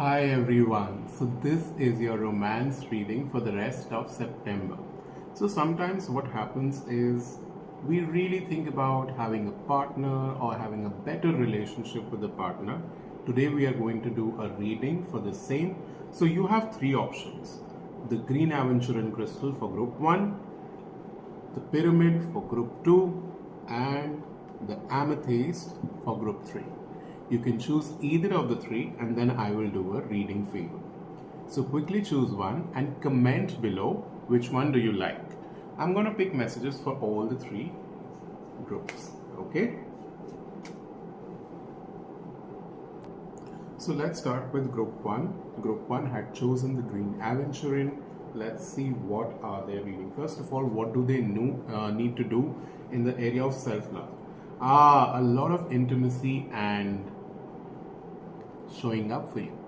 Hi everyone. So this is your romance reading for the rest of September. So sometimes what happens is we really think about having a partner or having a better relationship with a partner. Today we are going to do a reading for the same. So you have three options. The green aventurine crystal for group 1, the pyramid for group 2, and the amethyst for group 3. You can choose either of the three and then I will do a reading for you. So quickly choose one and comment below which one do you like. I'm going to pick messages for all the three groups. Okay? So let's start with group 1. Group 1 had chosen the green aventurine. Let's see what are they reading. First of all, what do they need to do in the area of self-love? A lot of intimacy and showing up for you.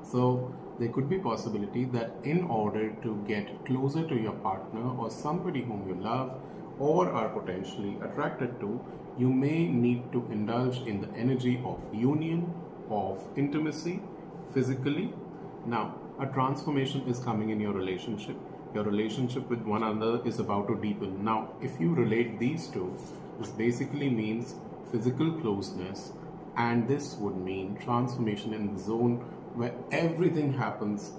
So there could be possibility that in order to get closer to your partner or somebody whom you love or are potentially attracted to, you may need to indulge in the energy of union, of intimacy, physically. Now, a transformation is coming in your relationship. Your relationship with one another is about to deepen. Now, if you relate these two, this basically means physical closeness, and this would mean transformation in the zone where everything happens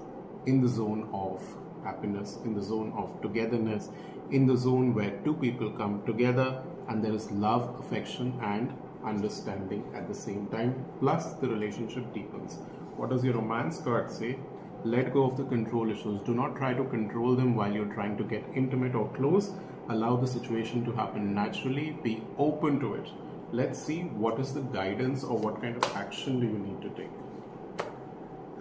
in the zone of happiness, in the zone of togetherness, in the zone where two people come together and there is love, affection and understanding at the same time, plus the relationship deepens. What does your romance card say? Let go of the control issues. Do not try to control them while you're trying to get intimate or close. Allow the situation to happen naturally. Be open to it. Let's see what is the guidance or what kind of action do you need to take.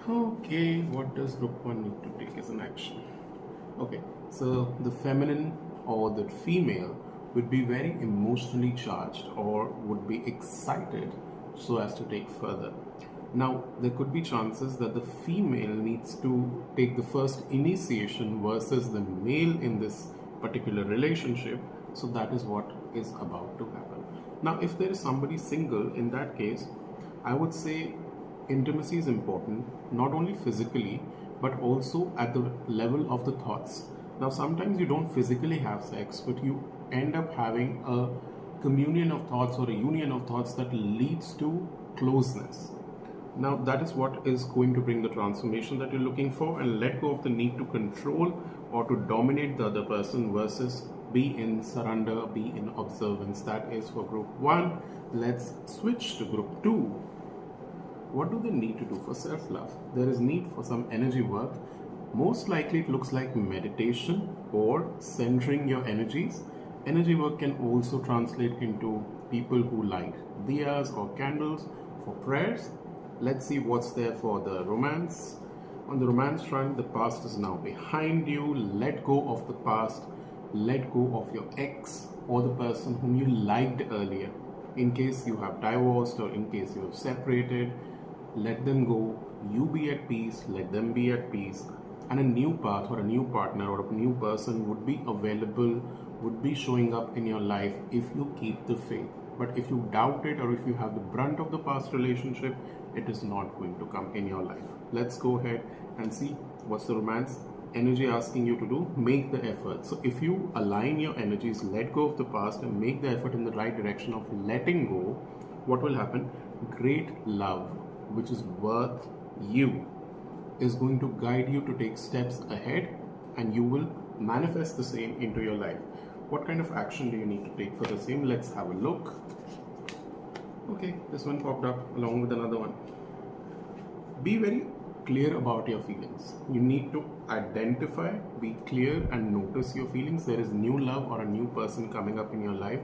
Okay, what does group 1 need to take as an action? Okay, so the feminine or the female would be very emotionally charged or would be excited so as to take further. Now, there could be chances that the female needs to take the first initiation versus the male in this particular relationship. So that is what is about to happen. Now, if there is somebody single, in that case, I would say intimacy is important, not only physically, but also at the level of the thoughts. Now, sometimes you don't physically have sex, but you end up having a communion of thoughts or a union of thoughts that leads to closeness. Now, that is what is going to bring the transformation that you're looking for, and let go of the need to control or to dominate the other person versus be in surrender, be in observance. That is for group 1. Let's switch to group 2. What do they need to do for self-love? There is need for some energy work. Most likely it looks like meditation or centering your energies. Energy work can also translate into people who light diyas or candles for prayers. Let's see what's there for the romance. On the romance front, the past is now behind you. Let go of the past. Let go of your ex or the person whom you liked earlier. In case you have divorced or in case you have separated, let them go. You be at peace. Let them be at peace. And a new path or a new partner or a new person would be available, would be showing up in your life if you keep the faith. But if you doubt it or if you have the brunt of the past relationship, it is not going to come in your life. Let's go ahead and see what's the romance energy asking you to do. Make the effort. So if you align your energies, let go of the past and make the effort in the right direction of letting go, what will happen? Great love, which is worth you, is going to guide you to take steps ahead, and you will manifest the same into your life. What kind of action do you need to take for the same? Let's have a look. Okay, this one popped up along with another one. Be very clear about your feelings. You need to identify, be clear and notice your feelings. There is new love or a new person coming up in your life.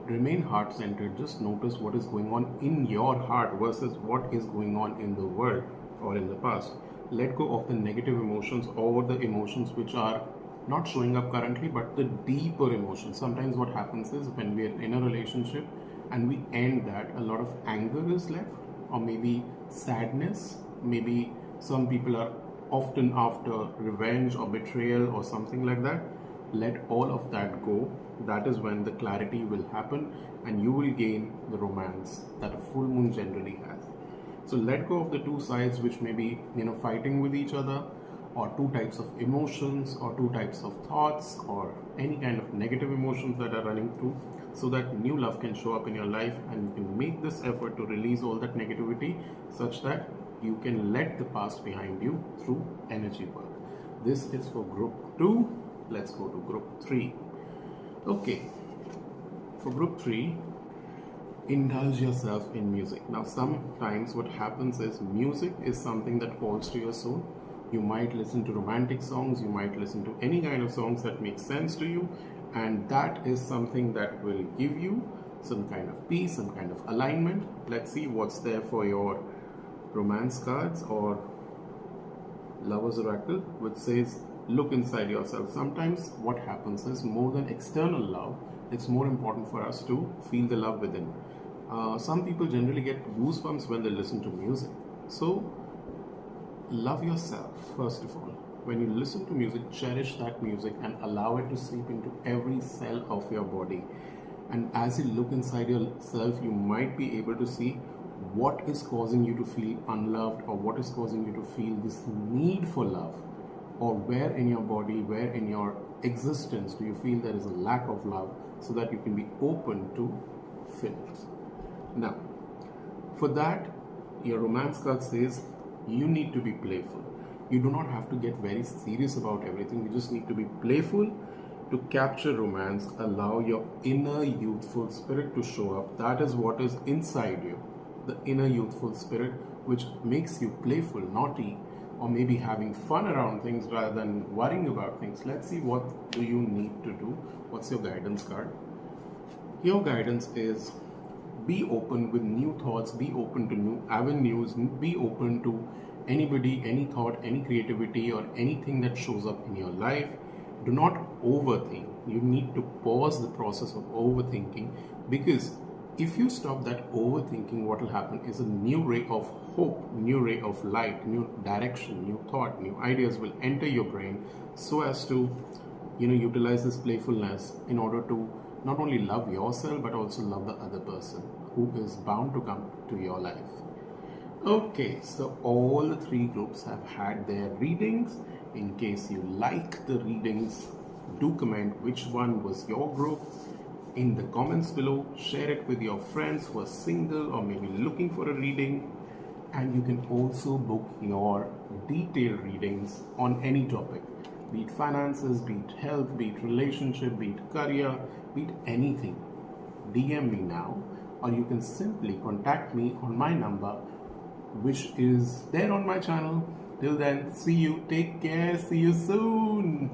Remain heart-centered. Just notice what is going on in your heart versus what is going on in the world or in the past. Let go of the negative emotions or the emotions which are not showing up currently, but the deeper emotions. Sometimes what happens is when we are in a relationship and we end that, a lot of anger is left, or maybe sadness. Maybe some people are often after revenge or betrayal or something like that. Let all of that go. That is when the clarity will happen and you will gain the romance that a full moon generally has. So let go of the two sides which may be, fighting with each other, or two types of emotions, or two types of thoughts, or any kind of negative emotions that are running through, so that new love can show up in your life, and you can make this effort to release all that negativity such that you can let the past behind you through energy work. This is for group 2. Let's go to group 3. Okay, for group 3, indulge yourself in music. Now, sometimes what happens is music is something that calls to your soul. You might listen to romantic songs, you might listen to any kind of songs that make sense to you, and that is something that will give you some kind of peace, some kind of alignment. Let's see what's there for your romance cards or Lover's Oracle, which says look inside yourself. Sometimes what happens is, more than external love, it's more important for us to feel the love within. Some people generally get goosebumps when they listen to music. So love yourself first of all. When you listen to music, cherish that music and allow it to seep into every cell of your body. And as you look inside yourself, you might be able to see what is causing you to feel unloved, or what is causing you to feel this need for love, or where in your body, where in your existence do you feel there is a lack of love, so that you can be open to fill it. Now, for that, your romance card says you need to be playful. You do not have to get very serious about everything. You just need to be playful to capture romance. Allow your inner youthful spirit to show up. That is what is inside you. The inner youthful spirit, which makes you playful, naughty, or maybe having fun around things rather than worrying about things. Let's see, what do you need to do? What's your guidance card? Your guidance is be open with new thoughts, be open to new avenues, be open to anybody, any thought, any creativity, or anything that shows up in your life. Do not overthink. You need to pause the process of overthinking, because if you stop that overthinking, what will happen is a new ray of hope, new ray of light, new direction, new thought, new ideas will enter your brain, so as to utilize this playfulness in order to not only love yourself but also love the other person who is bound to come to your life. Okay, so all the 3 groups have had their readings. In case you like the readings, do comment which one was your group in the comments below. Share it with your friends who are single or maybe looking for a reading. And you can also book your detailed readings on any topic, be it finances, be it health, be it relationship, be it career, be it anything. DM me now, or you can simply contact me on my number, which is there on my channel. Till then, see you, take care, see you soon.